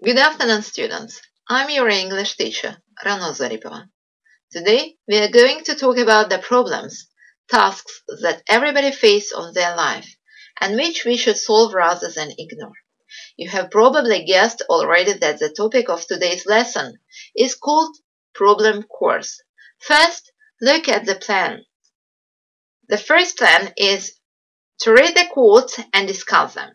Good afternoon, students. I'm your English teacher, Zaripova. Today, we are going to talk about the problems, tasks that everybody faces on their life, and which we should solve rather than ignore. You have probably guessed already that the topic of today's lesson is called Problem Course. First, look at the plan. The first plan is to read the quotes and discuss them.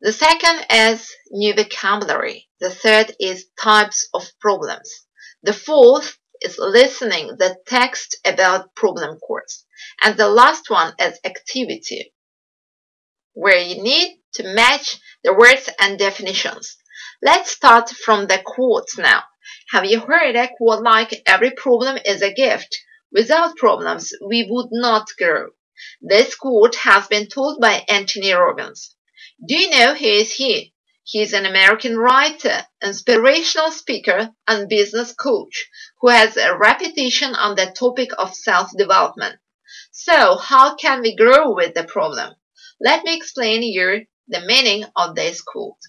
The second is new vocabulary. The third is types of problems. The fourth is listening the text about problem course. And the last one is activity, where you need to match the words and definitions. Let's start from the quotes now. Have you heard a quote like, every problem is a gift? Without problems, we would not grow. This quote has been told by Anthony Robbins. Do you know who is he? He is an American writer, inspirational speaker, and business coach who has a reputation on the topic of self-development. So, how can we grow with the problem? Let me explain you the meaning of this quote.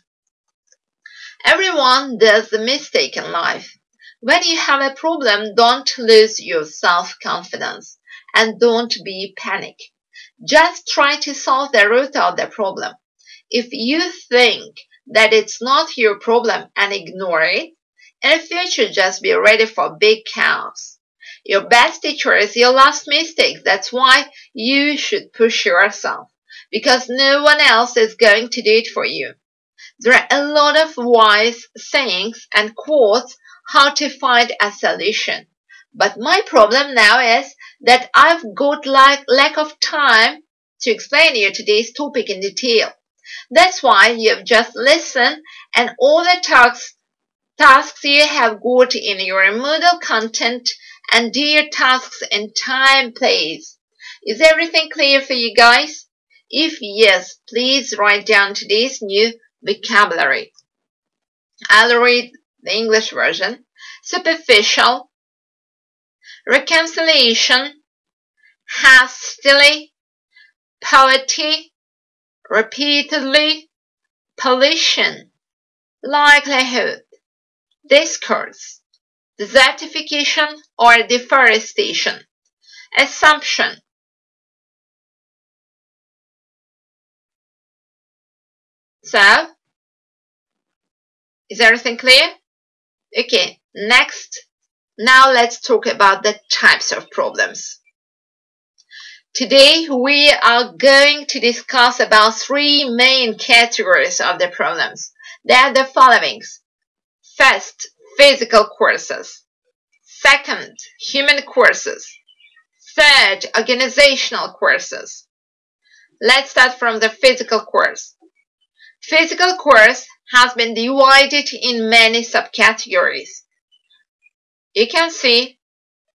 Everyone does the mistake in life. When you have a problem, don't lose your self-confidence and don't be panic. Just try to solve the root of the problem. If you think that it's not your problem and ignore it, in the future just be ready for big chaos. Your best teacher is your last mistake. That's why you should push yourself, because no one else is going to do it for you. There are a lot of wise sayings and quotes how to find a solution. But my problem now is that I've got lack of time to explain you today's topic in detail. That's why you've just listened and all the tasks you have got in your Moodle content and do your tasks in time, please. Is everything clear for you guys? If yes, please write down today's new vocabulary. I'll read the English version. Superficial, reconciliation, hastily, poverty, repeatedly, pollution, likelihood, discourse, desertification or deforestation, assumption. So, is everything clear? Okay, next. Now let's talk about the types of problems. Today we are going to discuss about three main categories of the problems. They are the following. First, physical courses. Second, human courses. Third, organizational courses. Let's start from the physical course. Physical course has been divided in many subcategories. You can see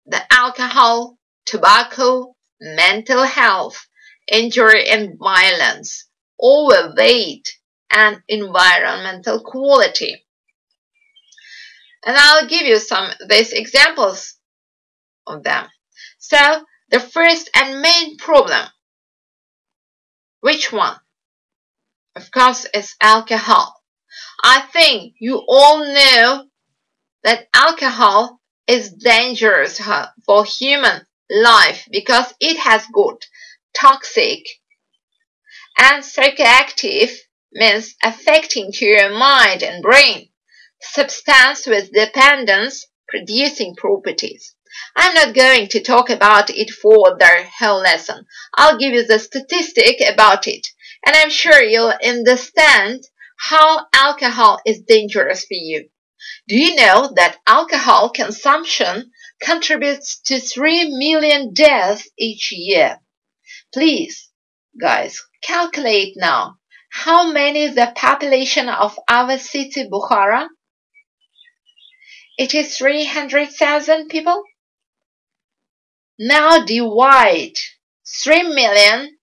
the alcohol, tobacco, mental health, injury and violence, overweight, and environmental quality. And I'll give you some of these examples of them. So, the first and main problem, which one? Of course, is alcohol. I think you all know that alcohol is dangerous for human life because it has got toxic and psychoactive, means affecting to your mind and brain, substance with dependence producing properties. I'm not going to talk about it for the whole lesson. I'll give you the statistic about it, and I'm sure you'll understand how alcohol is dangerous for you. Do you know that alcohol consumption contributes to 3 million deaths each year? Please, guys, calculate now. How many is the population of our city, Bukhara? It is 300,000 people. Now divide 3 million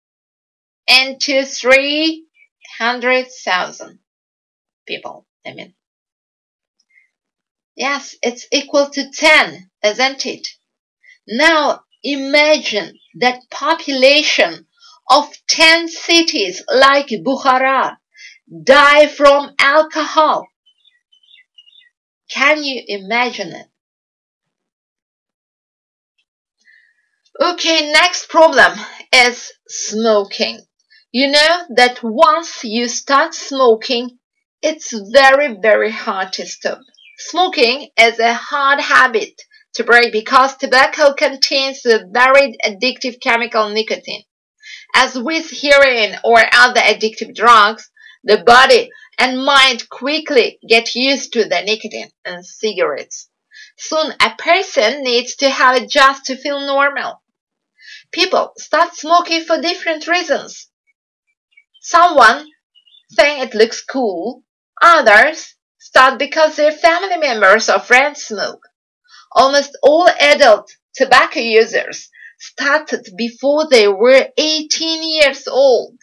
into 300,000 people. Yes, it's equal to 10, isn't it? Now imagine that population of 10 cities like Bukhara die from alcohol. Can you imagine it? Okay, next problem is smoking. You know that once you start smoking, it's very, very hard to stop. Smoking is a hard habit to break because tobacco contains the very addictive chemical nicotine. As with heroin or other addictive drugs, the body and mind quickly get used to the nicotine in cigarettes. Soon a person needs to have it just to feel normal. People start smoking for different reasons. Someone think it looks cool. Others start because their family members or friends smoke. Almost all adult tobacco users started before they were 18 years old.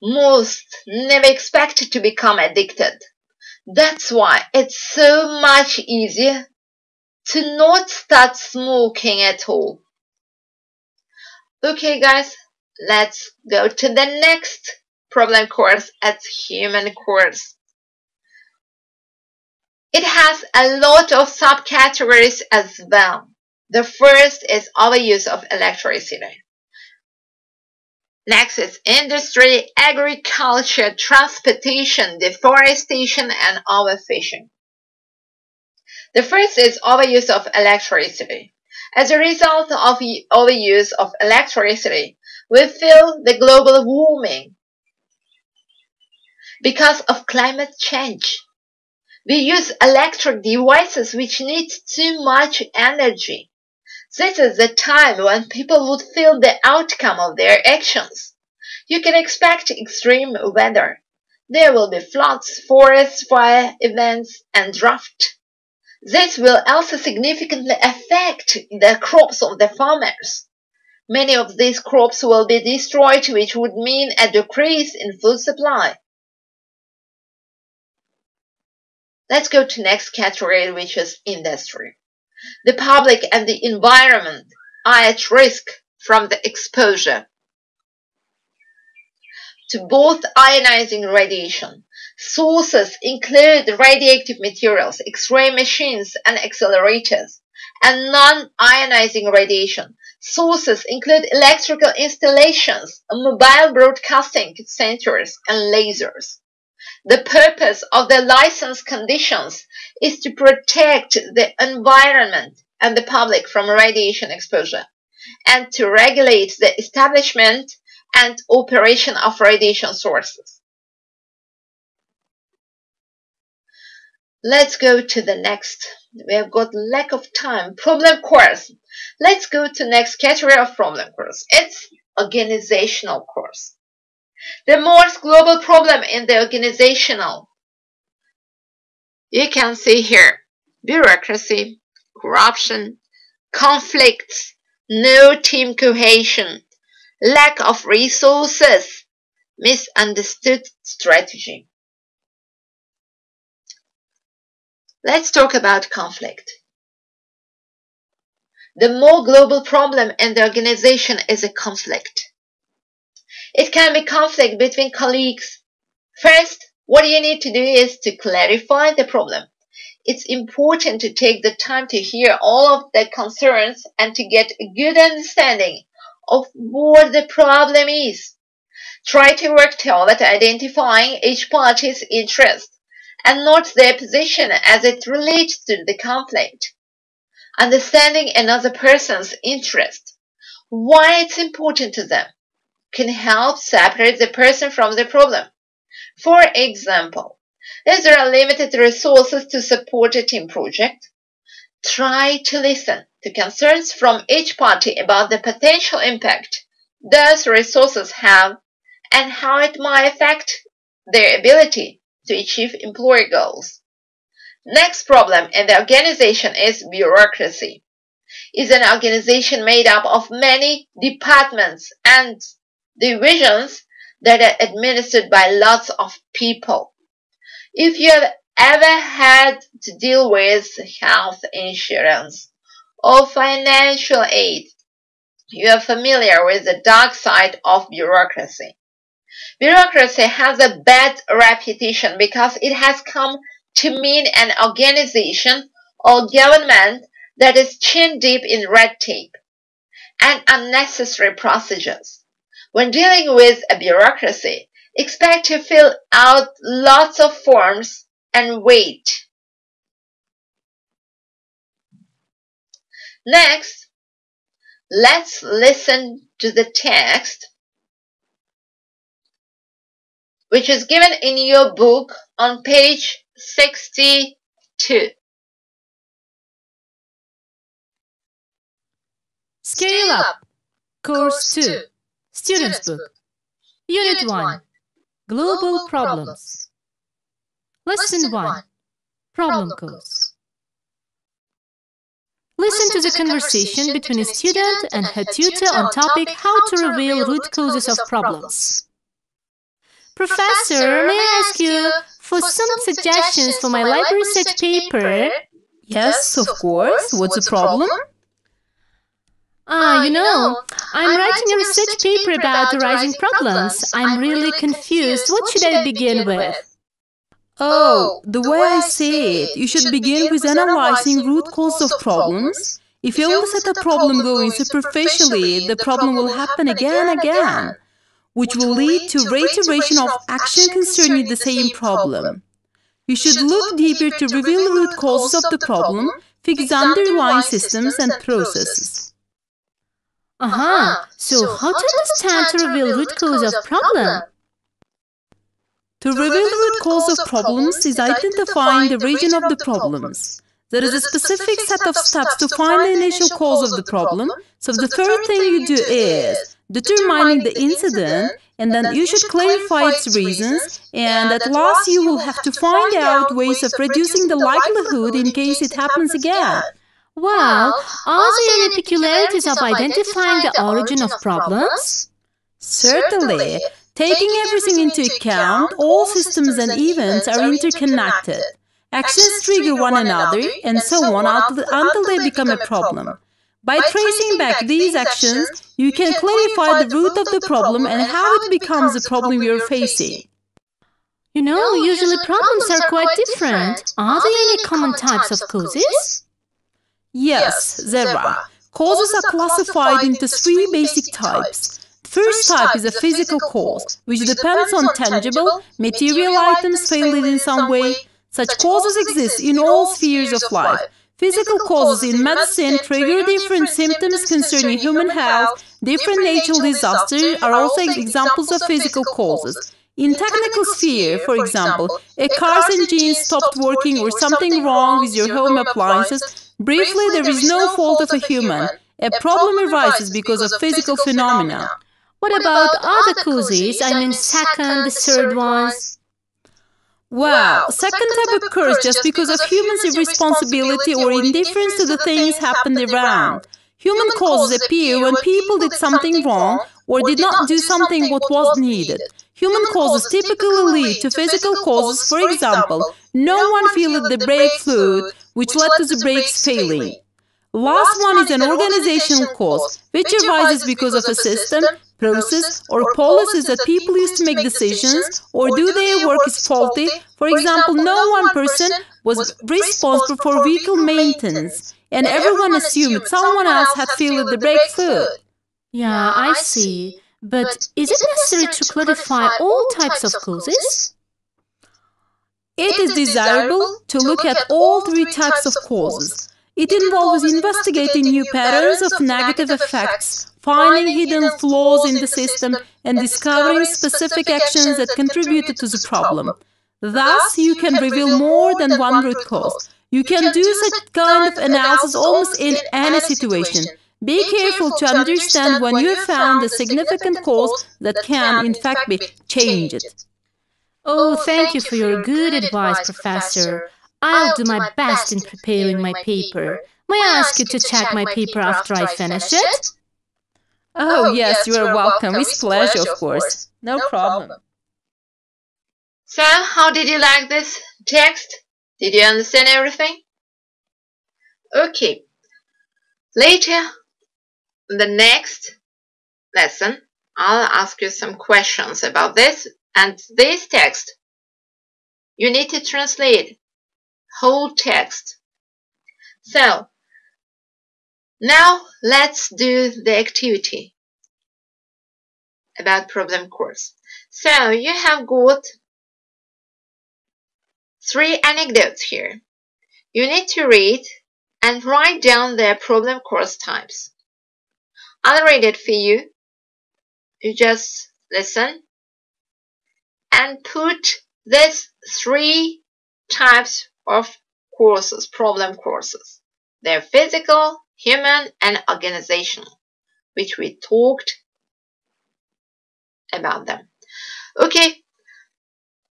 Most never expected to become addicted. That's why it's so much easier to not start smoking at all. Okay guys, let's go to the next problem course at human course. It has a lot of subcategories as well. The first is overuse of electricity. Next is industry, agriculture, transportation, deforestation, and overfishing. The first is overuse of electricity. As a result of overuse of electricity, we feel the global warming because of climate change. We use electric devices which need too much energy. This is the time when people would feel the outcome of their actions. You can expect extreme weather. There will be floods, forest fire events, and drought. This will also significantly affect the crops of the farmers. Many of these crops will be destroyed, which would mean a decrease in food supply. Let's go to next category, which is industry. The public and the environment are at risk from the exposure to both ionizing radiation. Sources include radioactive materials, X-ray machines and accelerators, and non-ionizing radiation. Sources include electrical installations, mobile broadcasting centers, and lasers. The purpose of the license conditions is to protect the environment and the public from radiation exposure and to regulate the establishment and operation of radiation sources. Let's go to the next. We have got lack of time. Problem course. Let's go to next category of problem course. It's organizational course. The most global problem in the organizational, you can see here, bureaucracy, corruption, conflicts, no team cohesion, lack of resources, misunderstood strategy. Let's talk about conflict. The more global problem in the organization is a conflict. It can be conflict between colleagues. First, what you need to do is to clarify the problem. It's important to take the time to hear all of the concerns and to get a good understanding of what the problem is. Try to work toward identifying each party's interest and note their position as it relates to the conflict. Understanding another person's interest, why it's important to them, can help separate the person from the problem. For example, if there are limited resources to support a team project, try to listen to concerns from each party about the potential impact those resources have and how it might affect their ability to achieve employee goals. Next problem in the organization is bureaucracy. It's an organization made up of many departments and divisions that are administered by lots of people. If you have ever had to deal with health insurance or financial aid, you are familiar with the dark side of bureaucracy. Bureaucracy has a bad reputation because it has come to mean an organization or government that is chin deep in red tape and unnecessary procedures. When dealing with a bureaucracy, expect to fill out lots of forms and wait. Next, let's listen to the text which is given in your book on page 62. Scale Up, Course 2, Student's Book, Unit 1, Global Problems. Lesson 1, Problem Cause. Listen to the conversation between a student and her tutor on topic How to Reveal Root Causes of Problems. Professor, may I ask you for some suggestions for my library research paper? Yes, of course. What's the problem? I'm writing a research paper about arising problems. I'm really confused. What should I begin with? Oh, the way I see it, you should begin with analyzing root cause of problems. If you only set a problem going superficially, the problem will happen again and again, which will lead to reiteration of action concerning the same problem. You should look deeper to reveal root causes of the problem, fix underlying systems and processes. So how to understand to reveal root cause of problem? To reveal root cause of problems is identifying the region of the problems. There is a specific set of steps to find the initial cause of the problem, so the first thing you do is determining the incident, and then you should clarify its reasons, and at last you will have to find out ways of reducing the likelihood in case it happens again. Well, are there any peculiarities of identifying the origin of problems? Certainly. Taking everything into account, all systems and events are interconnected. Actions trigger one another, and so on until they become a problem. By tracing back these actions, you can clarify the root of the problem and how it becomes the problem you're facing. Usually problems are quite different. Are there any common types of causes? Yes, there are. Causes are classified into three basic types. First type is a physical cause, which depends on tangible, material items failing in some way. Such causes exist in all spheres of life. Physical causes in medicine trigger different symptoms concerning human health. Different natural disasters are also examples of physical causes. In technical sphere, for example, a car's engine stopped working or something wrong with your home appliances. Briefly, there is no fault of a human. A problem arises because of physical phenomena. What about other causes? Second, the third ones? Well, second type occurs just because of humans' irresponsibility or indifference to the things happened around. Human causes appear when people did something wrong or did not do something what was needed. Human causes typically lead to physical causes, for example, no one filled the brake fluid, which led to the brakes failing. Last one is an organizational cause, which arises because of a system, process, or policies that people use to make decisions or do their work is faulty. For example, no one person was responsible for vehicle maintenance, and everyone assumed someone else had filled the brake fluid. Yeah, I see. But is it necessary to clarify all types of causes? It is desirable to look at all three types of causes. It involves investigating new patterns of negative effects, finding hidden flaws in the system, and discovering specific actions that contributed to the problem. Thus, you can reveal more than one root cause. You can do such kind of analysis almost in any situation. Be careful to understand when you have found a significant cause that can, in fact, be changed. Oh, thank you for your good advice, Professor. I'll do my best in preparing my paper. May I ask you to check my paper after I finish it? Oh, yes, you are welcome. With pleasure, of course. No problem. So, how did you like this text? Did you understand everything? Okay. Later, in the next lesson, I'll ask you some questions about this and this text. You need to translate whole text. So, now let's do the activity about problem course. So, you have got 3 anecdotes here. You need to read and write down their problem course types. I'll read it for you. You just listen and put these 3 types of courses, problem courses. They're physical, human, and organizational, which we talked about them. Okay.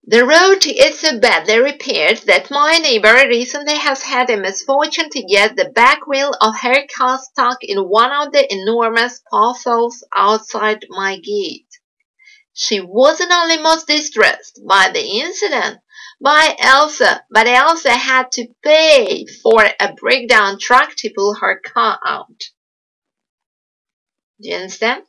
The road is so badly repaired that my neighbor recently has had a misfortune to get the back wheel of her car stuck in one of the enormous potholes outside my gate. She wasn't only most distressed by the incident, but Elsa had to pay for a breakdown truck to pull her car out. Do you understand?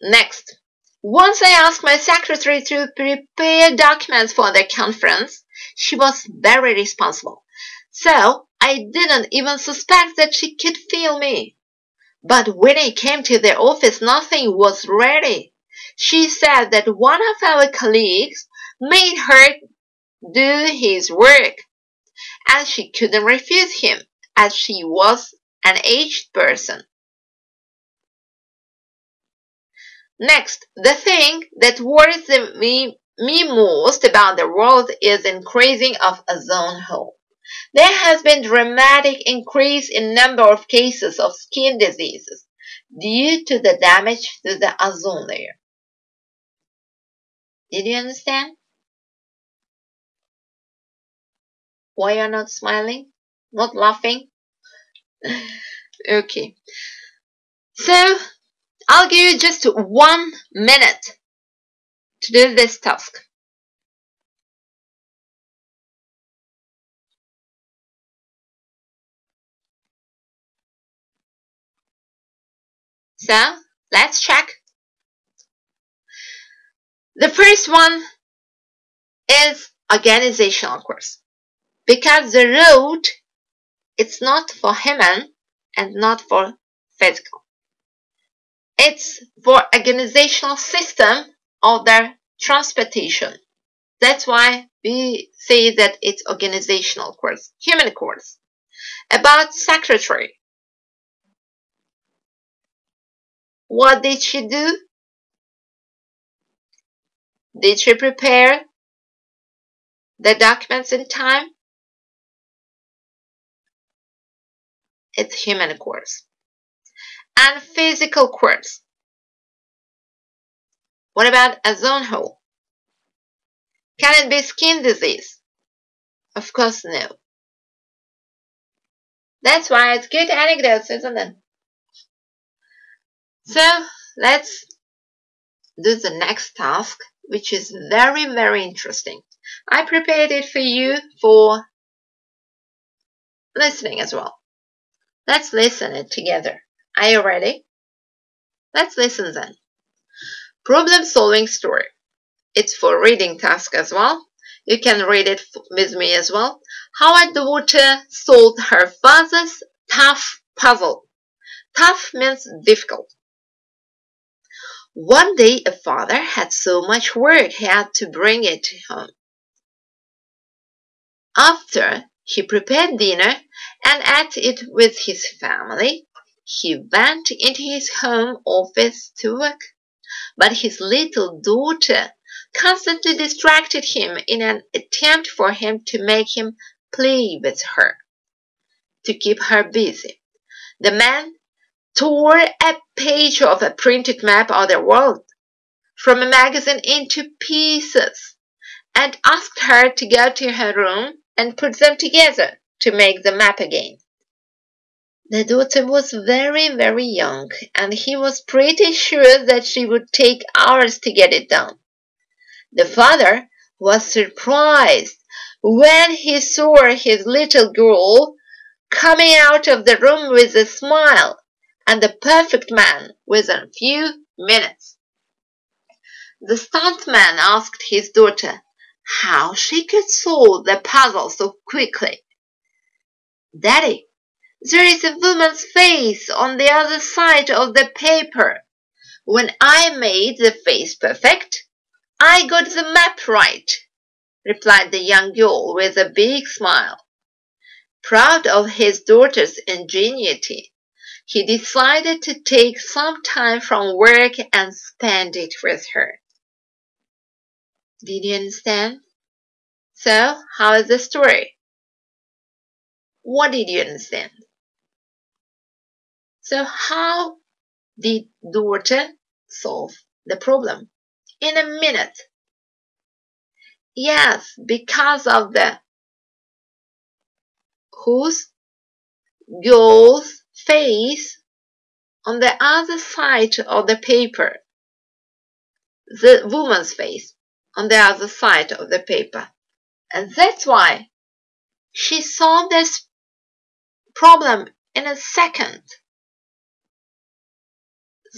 Next. Once I asked my secretary to prepare documents for the conference. She was very responsible, so I didn't even suspect that she could feel me. But when I came to the office, nothing was ready. She said that one of our colleagues made her do his work, and she couldn't refuse him, as she was an aged person. Next, the thing that worries me most about the world is increasing of ozone hole. There has been dramatic increase in number of cases of skin diseases due to the damage to the ozone layer. Did you understand? Why you're not smiling? Not laughing? Okay. So, I'll give you just 1 minute to do this task. So, let's check. The first one is organizational course. Because the road, it's not for human and not for physical. It's for organizational system of their transportation. That's why we say that it's organizational course, human course. About secretary. What did she do? Did she prepare the documents in time? It's human course. And physical course. What about ozone hole? Can it be skin disease? Of course no. That's why it's good anecdotes, isn't it? So let's do the next task, which is very, very interesting. I prepared it for you for listening as well. Let's listen it together. Are you ready? Let's listen then. Problem solving story. It's for reading task as well. You can read it with me as well. How a daughter solved her father's tough puzzle. Tough means difficult. One day a father had so much work he had to bring it home. After he prepared dinner and ate it with his family, he went into his home office to work. But his little daughter constantly distracted him in an attempt for him to make him play with her, to keep her busy. The man tore a page of a printed map of the world from a magazine into pieces and asked her to go to her room and put them together to make the map again. The daughter was very, very young, and he was pretty sure that she would take hours to get it done. The father was surprised when he saw his little girl coming out of the room with a smile and the perfect man within a few minutes. The stuntman asked his daughter, how she could solve the puzzle so quickly. "Daddy, there is a woman's face on the other side of the paper. When I made the face perfect, I got the map right," replied the young girl with a big smile. Proud of his daughter's ingenuity, he decided to take some time from work and spend it with her. Did you understand? So, how is the story? What did you understand? So, how did daughter solve the problem? In a minute. Yes, because of the whose girl's face on the other side of the paper. The woman's face on the other side of the paper. And that's why she solved this problem in a second.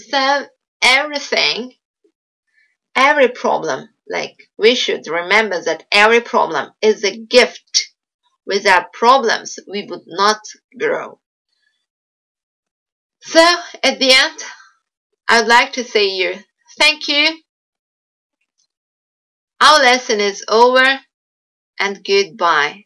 So every problem, like we should remember that every problem is a gift. Without problems, we would not grow. So at the end, I'd like to say you thank you. Our lesson is over and goodbye.